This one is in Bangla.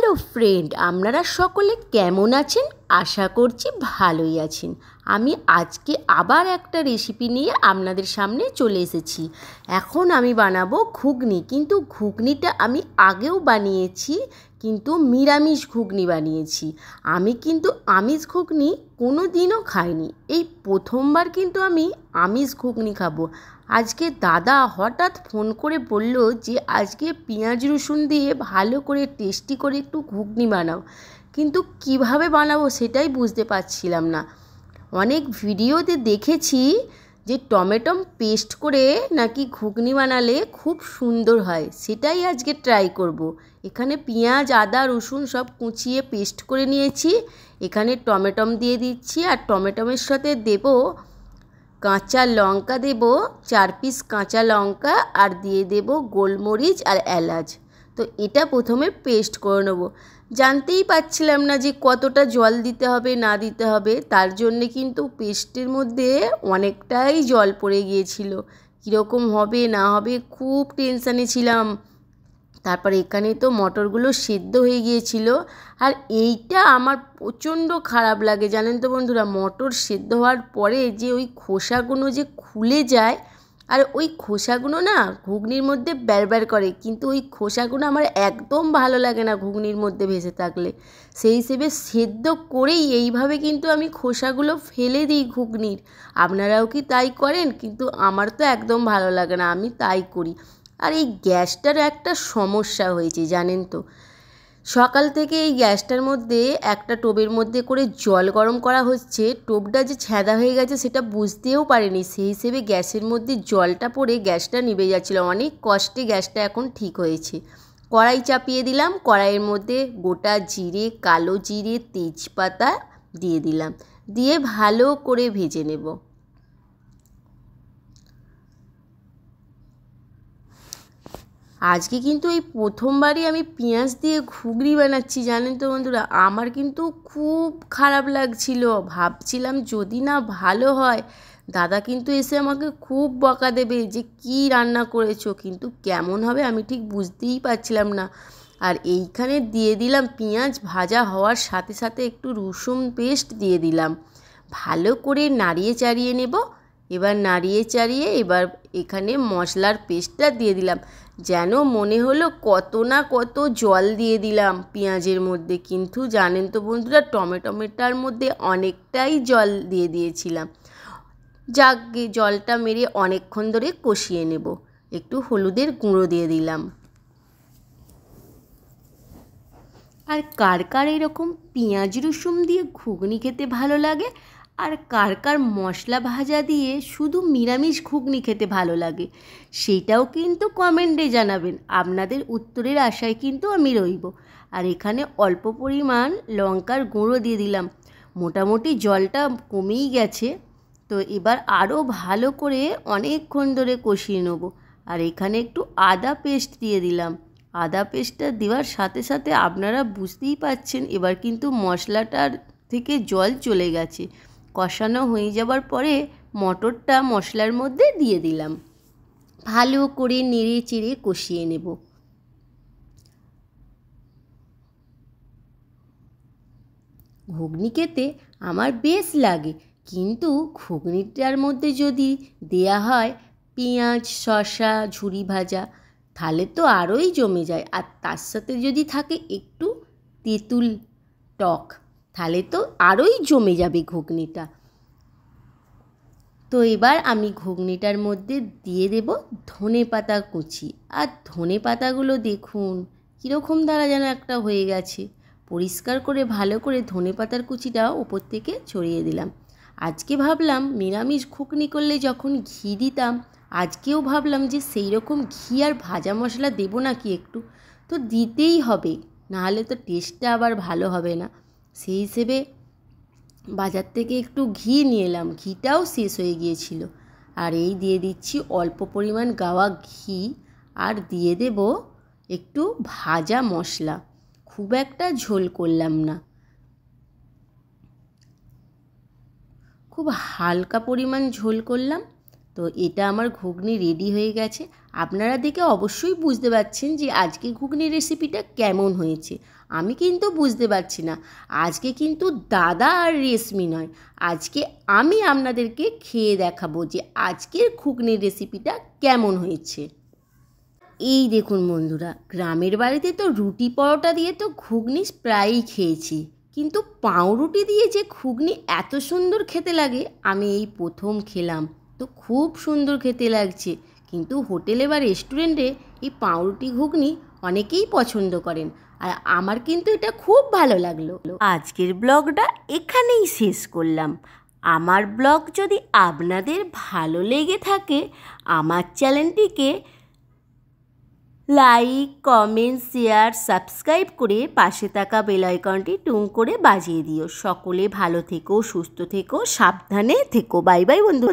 হ্যালো ফ্রেন্ড, আপনারা সকলে কেমন আছেন? আশা করছি ভালোই আছেন। আমি আজকে আবার একটা রেসিপি নিয়ে আপনাদের সামনে চলে এসেছি। এখন আমি বানাবো ঘুগনি, কিন্তু ঘুগনিটা আমি আগেও বানিয়েছি, কিন্তু নিরামিষ ঘুগনি বানিয়েছি। আমি কিন্তু আমিষ ঘুগনি কোনো দিনও খাইনি, এই প্রথমবার কিন্তু আমি আমিষ ঘুগনি খাবো। আজকে দাদা হঠাৎ ফোন করে বলল যে আজকে পেঁয়াজ রসুন দিয়ে ভালো করে টেস্টি করে একটু ঘুগনি বানাও, কিন্তু কিভাবে বানাবো সেটাই বুঝতে পারছিলাম না। অনেক ভিডিওতে দেখেছি যে টমেটো পেস্ট করে নাকি ঘুগনি বানালে খুব সুন্দর হয়, সেটাই আজকে ট্রাই করব। এখানে পেঁয়াজ আদা রসুন সব কুচিয়ে পেস্ট করে নিয়েছি। এখানে টমেটো দিয়ে দিচ্ছি, আর টমেটোর সাথে দেবো কাঁচা লঙ্কা, দেব 4 পিস কাঁচা লঙ্কা, আর দিয়ে দেব গোলমরিচ আর এলাচ। তো এটা প্রথমে পেস্ট করে নেব। জানতেই পারছিলাম না যে কতটা জল দিতে হবে না দিতে হবে, তার জন্যে কিন্তু পেস্টের মধ্যে অনেকটাই জল পড়ে গিয়েছিল। কীরকম হবে না হবে খুব টেনশানে ছিলাম। তারপর এখানে তো মটরগুলো সেদ্ধ হয়ে গিয়েছিল, আর এইটা আমার প্রচণ্ড খারাপ লাগে জানেন তো বন্ধুরা, মটর সেদ্ধ হওয়ার পরে যে ওই খোসাগুলো যে খুলে যায়, আর ওই খোসাগুলো না ঘুগনির মধ্যে ব্যারব্যার করে, কিন্তু ওই খোসাগুলো আমার একদম ভালো লাগে না ঘুগনির মধ্যে ভেসে থাকলে। সেই হিসেবে সেদ্ধ করেই এইভাবে কিন্তু আমি খোসাগুলো ফেলে দিই ঘুগনির। আপনারাও কি তাই করেন? কিন্তু আমার তো একদম ভালো লাগে না, আমি তাই করি। আর এই গ্যাসটার একটা সমস্যা হয়েছে জানেন তো, সকাল থেকে এই গ্যাসটার মধ্যে একটা টোবের মধ্যে করে জল গরম করা হচ্ছে, টোবটা যে ছ্যাঁদা হয়ে গেছে সেটা বুঝতেও পারিনি, সেই হিসেবে গ্যাসের মধ্যে জলটা পড়ে গ্যাসটা নিভে যাচ্ছিলো। অনেক কষ্টে গ্যাসটা এখন ঠিক হয়েছে। কড়াই চাপিয়ে দিলাম, কড়াইয়ের মধ্যে গোটা জিরে, কালো জিরে, তেজপাতা দিয়ে দিলাম, দিয়ে ভালো করে ভেজে নেব। আজকে কিন্তু এই প্রথমবারই আমি পেঁয়াজ দিয়ে ঘুগনি বানাচ্ছি জানেন তো বন্ধুরা, আমার কিন্তু খুব খারাপ লাগছিল। ভাবছিলাম যদি না ভালো হয়, দাদা কিন্তু এসে আমাকে খুব বকা দেবে যে কি রান্না করেছো, কিন্তু কেমন হবে আমি ঠিক বুঝতেই পারছিলাম না। আর এইখানে দিয়ে দিলাম পেঁয়াজ ভাজা হওয়ার সাথে সাথে একটু রসুন পেস্ট দিয়ে দিলাম, ভালো করে নাড়িয়ে চাড়িয়ে নেব। এবার নাড়িয়ে চাড়িয়ে এবার এখানে মশলার পেস্টটা দিয়ে দিলাম। যেন মনে হলো কত না কত জল দিয়ে দিলাম পেঁয়াজের মধ্যে, কিন্তু জানেন তো বন্ধুরা টমেটোটার মধ্যে অনেকটাই জল দিয়ে দিয়েছিলাম। যাকগে জলটা মেরে অনেকক্ষণ ধরে কষিয়ে নেব। একটু হলুদের গুঁড়ো দিয়ে দিলাম। আর কার কার এরকম পেঁয়াজ রসুন দিয়ে ঘুগনি খেতে ভালো লাগে, আর কার কার মশলা ভাজা দিয়ে শুধু নিরামিষ ঘুগনি খেতে ভালো লাগে, সেটাও কিন্তু কমেন্টে জানাবেন। আপনাদের উত্তরের আশায় কিন্তু আমি রইব। আর এখানে অল্প পরিমাণ লঙ্কার গুঁড়ো দিয়ে দিলাম। মোটামুটি জলটা কমেই গেছে, তো এবার আরও ভালো করে অনেকক্ষণ ধরে কষিয়ে নেব। আর এখানে একটু আদা পেস্ট দিয়ে দিলাম। আদা পেস্টটা দেওয়ার সাথে সাথে আপনারা বুঝতেই পাচ্ছেন এবার কিন্তু মশলাটার থেকে জল চলে গেছে। কষানো হয়ে যাবার পরে মটরটা মশলার মধ্যে দিয়ে দিলাম, ভালো করে নেড়ে চেড়ে কষিয়ে নেব। ঘুগনি খেতে আমার বেশ লাগে, কিন্তু ঘুগনিটার মধ্যে যদি দেয়া হয় পেঁয়াজ শসা ঝুরি ভাজা, তাহলে তো আরোই জমে যায়। আর তার সাথে যদি থাকে একটু তেঁতুল টক, তাহলে তো আরোই জমে যাবে ঘুগনিটা। তো এবার আমি ঘুগনিটার মধ্যে দিয়ে দেব ধনেপাতা কুচি। আর ধনেপাতাগুলো দেখুন কীরকম দ্বারা যেন একটা হয়ে গেছে। পরিষ্কার করে ভালো করে ধনেপাতার কুচিটা ওপর থেকে ছড়িয়ে দিলাম। আজকে ভাবলাম নিরামিষ ঘুগনি করলে যখন ঘি দিতাম, আজকেও ভাবলাম যে সেই রকম ঘি আর ভাজা মশলা দেবো নাকি একটু, তো দিতেই হবে, নাহলে তো টেস্টটা আবার ভালো হবে না। সেই হিসেবে বাজার থেকে একটু ঘি নিয়ে এলাম, ঘিটাও শেষ হয়ে গিয়েছিল। আর এই দিয়ে দিচ্ছি অল্প পরিমাণ গাওয়া ঘি, আর দিয়ে দেব একটু ভাজা মশলা। খুব একটা ঝোল করলাম না, খুব হালকা পরিমাণ ঝোল করলাম। তো এটা আমার ঘুগনি রেডি হয়ে গেছে। আপনারা দেখে অবশ্যই বুঝতে পারছেন যে আজকে ঘুগনির রেসিপিটা কেমন হয়েছে। আমি কিন্তু বুঝতে পারছি না। আজকে কিন্তু দাদা আর রেশমি নয়, আজকে আমি আপনাদেরকে খেয়ে দেখাবো যে আজকের ঘুগনির রেসিপিটা কেমন হয়েছে। এই দেখুন বন্ধুরা, গ্রামের বাড়িতে তো রুটি পরোটা দিয়ে তো ঘুগনি প্রায়ই খেয়েছি, কিন্তু পাউরুটি দিয়ে যে ঘুগনি এত সুন্দর খেতে লাগে আমি এই প্রথম খেলাম। তো খুব সুন্দর খেতে লাগছে, কিন্তু হোটেলে বা রেস্টুরেন্টে এই পাউরুটি ঘুগনি অনেকেই পছন্দ করেন, আর আমার কিন্তু এটা খুব ভালো লাগলো। আজকের ব্লগটা এখানেই শেষ করলাম। আমার ব্লগ যদি আপনাদের ভালো লেগে থাকে আমার চ্যানেলটিকে লাইক, কমেন্ট, শেয়ার, সাবস্ক্রাইব করে পাশে থাকা বেল আইকনটি টুং করে বাজিয়ে দিও। সকলে ভালো থেকো, সুস্থ থেকো, সাবধানে থেকো। বাই বাই বন্ধু।